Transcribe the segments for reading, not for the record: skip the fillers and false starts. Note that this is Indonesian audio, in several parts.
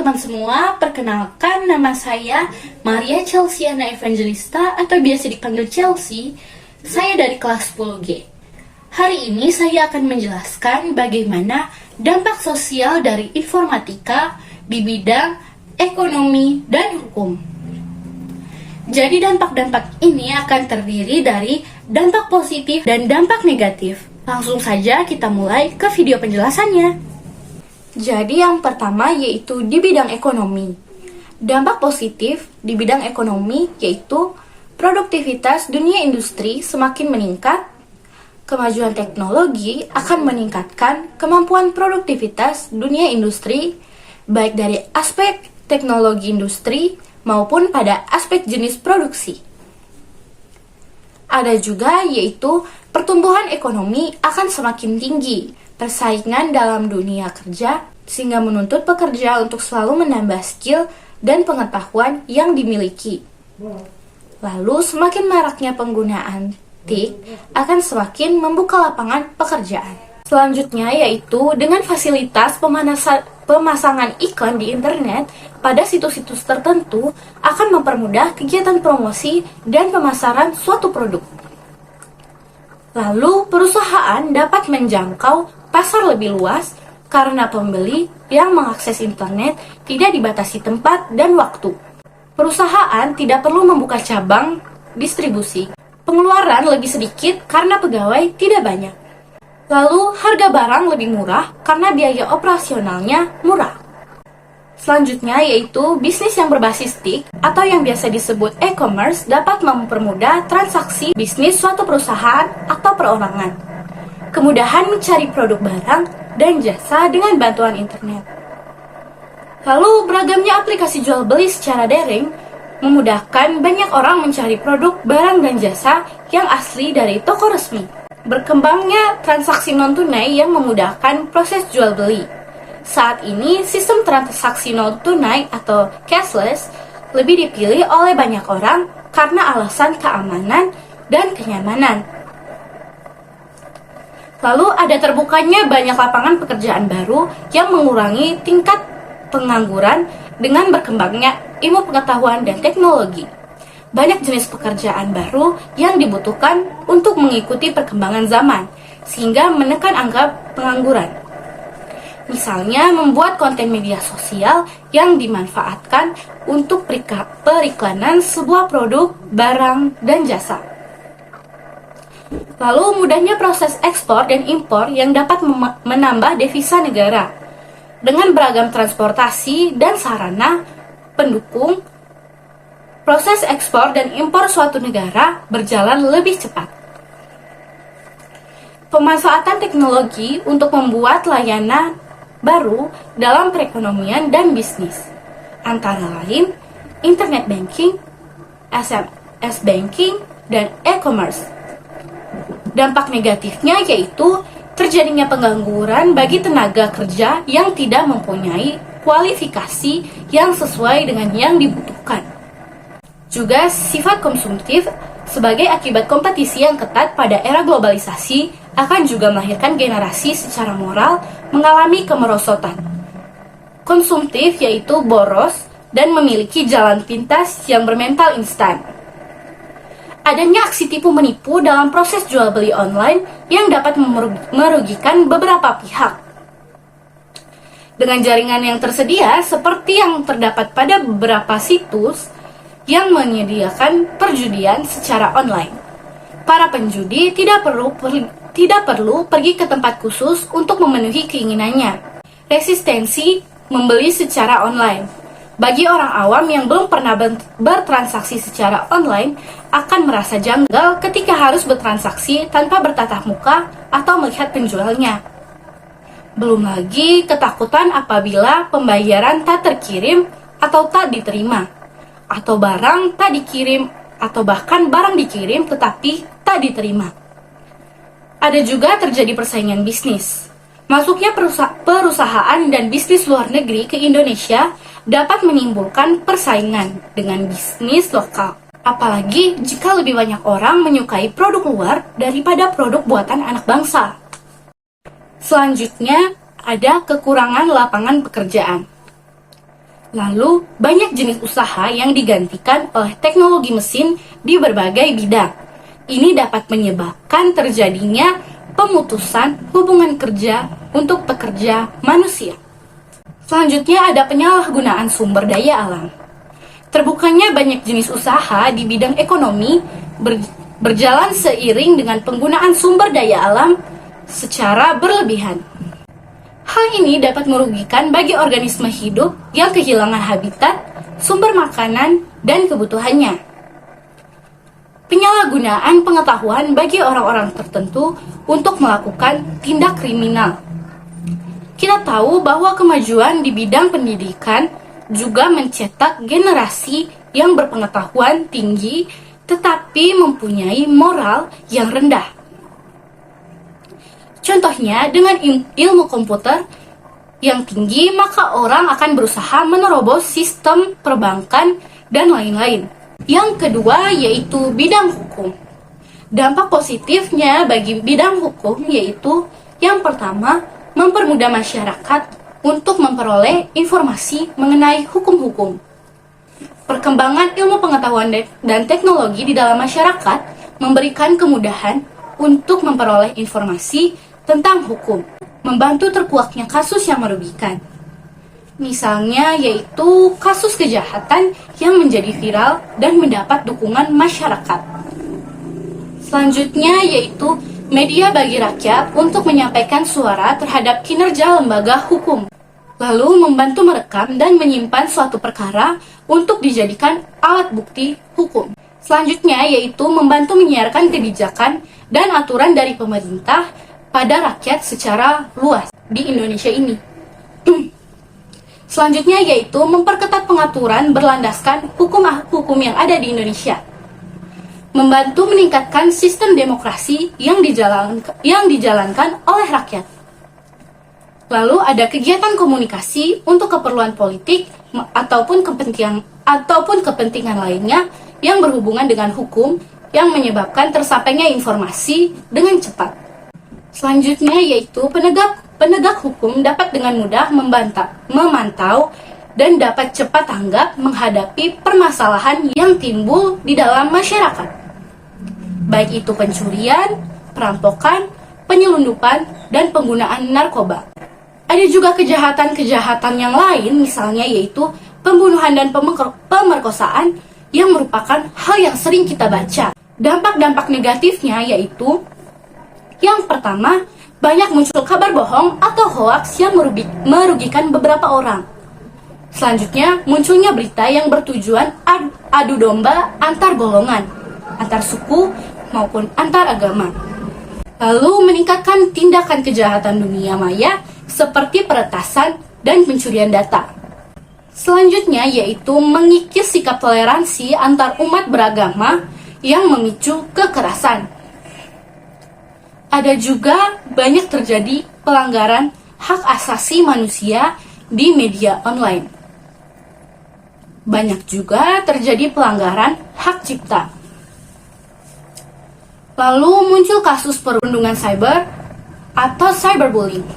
teman-teman semua, perkenalkan nama saya Maria Chelsiana Evangelista atau biasa dipanggil Chelsea. Saya dari kelas 10G. Hari ini saya akan menjelaskan bagaimana dampak sosial dari informatika di bidang ekonomi dan hukum. Jadi dampak-dampak ini akan terdiri dari dampak positif dan dampak negatif. Langsung saja kita mulai ke video penjelasannya. Jadi yang pertama yaitu di bidang ekonomi. Dampak positif di bidang ekonomi yaitu produktivitas dunia industri semakin meningkat. Kemajuan teknologi akan meningkatkan kemampuan produktivitas dunia industri baik dari aspek teknologi industri maupun pada aspek jenis produksi. Ada juga yaitu pertumbuhan ekonomi akan semakin tinggi. Persaingan dalam dunia kerja sehingga menuntut pekerja untuk selalu menambah skill dan pengetahuan yang dimiliki. Lalu semakin maraknya penggunaan TIK akan semakin membuka lapangan pekerjaan. Selanjutnya yaitu dengan fasilitas pemasangan iklan di internet pada situs-situs tertentu akan mempermudah kegiatan promosi dan pemasaran suatu produk. Lalu perusahaan dapat menjangkau pasar lebih luas karena pembeli yang mengakses internet tidak dibatasi tempat dan waktu. Perusahaan tidak perlu membuka cabang distribusi. Pengeluaran lebih sedikit karena pegawai tidak banyak. Lalu harga barang lebih murah karena biaya operasionalnya murah. Selanjutnya yaitu bisnis yang berbasis TIK atau yang biasa disebut e-commerce dapat mempermudah transaksi bisnis suatu perusahaan atau perorangan. Kemudahan mencari produk barang dan jasa dengan bantuan internet. Lalu beragamnya aplikasi jual beli secara daring memudahkan banyak orang mencari produk barang dan jasa yang asli dari toko resmi. Berkembangnya transaksi non-tunai yang memudahkan proses jual beli. Saat ini sistem transaksi non-tunai atau cashless lebih dipilih oleh banyak orang karena alasan keamanan dan kenyamanan. Lalu ada terbukanya banyak lapangan pekerjaan baru yang mengurangi tingkat pengangguran dengan berkembangnya ilmu pengetahuan dan teknologi. Banyak jenis pekerjaan baru yang dibutuhkan untuk mengikuti perkembangan zaman, sehingga menekan angka pengangguran. Misalnya membuat konten media sosial yang dimanfaatkan untuk periklanan sebuah produk, barang, dan jasa. Lalu mudahnya proses ekspor dan impor yang dapat menambah devisa negara. Dengan beragam transportasi dan sarana pendukung, proses ekspor dan impor suatu negara berjalan lebih cepat. Pemanfaatan teknologi untuk membuat layanan baru dalam perekonomian dan bisnis, antara lain internet banking, SMS banking, dan e-commerce. Dampak negatifnya yaitu terjadinya pengangguran bagi tenaga kerja yang tidak mempunyai kualifikasi yang sesuai dengan yang dibutuhkan. Juga sifat konsumtif sebagai akibat kompetisi yang ketat pada era globalisasi akan juga melahirkan generasi secara moral mengalami kemerosotan. Konsumtif yaitu boros dan memiliki jalan pintas yang bermental instan. Adanya aksi tipu-menipu dalam proses jual beli online yang dapat merugikan beberapa pihak. Dengan jaringan yang tersedia seperti yang terdapat pada beberapa situs yang menyediakan perjudian secara online, para penjudi tidak perlu pergi ke tempat khusus untuk memenuhi keinginannya. Resistensi membeli secara online. Bagi orang awam yang belum pernah bertransaksi secara online akan merasa janggal ketika harus bertransaksi tanpa bertatap muka atau melihat penjualnya. Belum lagi ketakutan apabila pembayaran tak terkirim atau tak diterima, atau barang tak dikirim, atau bahkan barang dikirim tetapi tak diterima. Ada juga terjadi persaingan bisnis. Masuknya perusahaan dan bisnis luar negeri ke Indonesia dapat menimbulkan persaingan dengan bisnis lokal. Apalagi jika lebih banyak orang menyukai produk luar daripada produk buatan anak bangsa. Selanjutnya, ada kekurangan lapangan pekerjaan. Lalu, banyak jenis usaha yang digantikan oleh teknologi mesin di berbagai bidang. Ini dapat menyebabkan terjadinya pemutusan hubungan kerja untuk pekerja manusia. Selanjutnya ada penyalahgunaan sumber daya alam. Terbukanya banyak jenis usaha di bidang ekonomi berjalan seiring dengan penggunaan sumber daya alam secara berlebihan. Hal ini dapat merugikan bagi organisme hidup yang kehilangan habitat, sumber makanan, dan kebutuhannya. Penyalahgunaan pengetahuan bagi orang-orang tertentu untuk melakukan tindak kriminal. Kita tahu bahwa kemajuan di bidang pendidikan juga mencetak generasi yang berpengetahuan tinggi tetapi mempunyai moral yang rendah. Contohnya, dengan ilmu komputer yang tinggi, maka orang akan berusaha menerobos sistem perbankan dan lain-lain. Yang kedua yaitu bidang hukum. Dampak positifnya bagi bidang hukum yaitu yang pertama, mempermudah masyarakat untuk memperoleh informasi mengenai hukum-hukum. Perkembangan ilmu pengetahuan dan teknologi di dalam masyarakat memberikan kemudahan untuk memperoleh informasi tentang hukum, membantu terkuaknya kasus yang merugikan. Misalnya yaitu kasus kejahatan yang menjadi viral dan mendapat dukungan masyarakat. Selanjutnya yaitu media bagi rakyat untuk menyampaikan suara terhadap kinerja lembaga hukum. Lalu membantu merekam dan menyimpan suatu perkara untuk dijadikan alat bukti hukum. Selanjutnya yaitu membantu menyiarkan kebijakan dan aturan dari pemerintah pada rakyat secara luas di Indonesia ini. Selanjutnya yaitu memperketat pengaturan berlandaskan hukum yang ada di Indonesia. Membantu meningkatkan sistem demokrasi yang dijalankan oleh rakyat. Lalu ada kegiatan komunikasi untuk keperluan politik ataupun kepentingan lainnya yang berhubungan dengan hukum yang menyebabkan tersampainya informasi dengan cepat. Selanjutnya yaitu penegak hukum dapat dengan mudah memantau dan dapat cepat tanggap menghadapi permasalahan yang timbul di dalam masyarakat. Baik itu pencurian, perampokan, penyelundupan, dan penggunaan narkoba. Ada juga kejahatan-kejahatan yang lain, misalnya yaitu pembunuhan dan pemerkosaan yang merupakan hal yang sering kita baca. Dampak-dampak negatifnya yaitu yang pertama, banyak muncul kabar bohong atau hoaks yang merugikan beberapa orang. Selanjutnya, munculnya berita yang bertujuan adu domba antar golongan, antar suku, maupun antar agama. Lalu meningkatkan tindakan kejahatan dunia maya seperti peretasan dan pencurian data. Selanjutnya yaitu mengikis sikap toleransi antar umat beragama yang memicu kekerasan. Ada juga banyak terjadi pelanggaran hak asasi manusia di media online. Banyak juga terjadi pelanggaran hak cipta. Lalu muncul kasus perundungan cyber atau cyberbullying.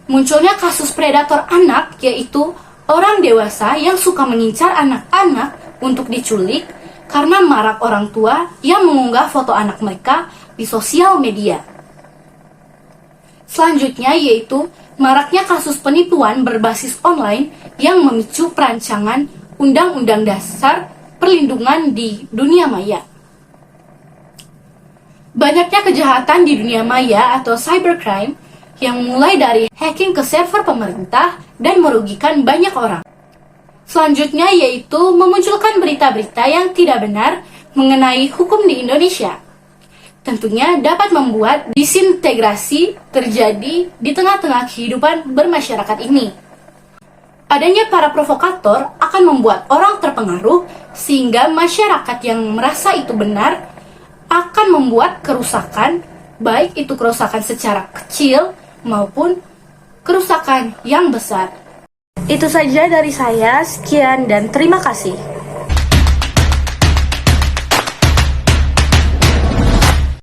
Munculnya kasus predator anak, yaitu orang dewasa yang suka mengincar anak-anak untuk diculik karena marak orang tua yang mengunggah foto anak mereka di sosial media. Selanjutnya yaitu maraknya kasus penipuan berbasis online yang memicu perancangan Undang-Undang Dasar Perlindungan di dunia maya. Banyaknya kejahatan di dunia maya atau cybercrime yang mulai dari hacking ke server pemerintah dan merugikan banyak orang. Selanjutnya yaitu memunculkan berita-berita yang tidak benar mengenai hukum di Indonesia. Tentunya dapat membuat disintegrasi terjadi di tengah-tengah kehidupan bermasyarakat ini. Adanya para provokator akan membuat orang terpengaruh sehingga masyarakat yang merasa itu benar akan membuat kerusakan, baik itu kerusakan secara kecil maupun kerusakan yang besar. Itu saja dari saya, sekian dan terima kasih.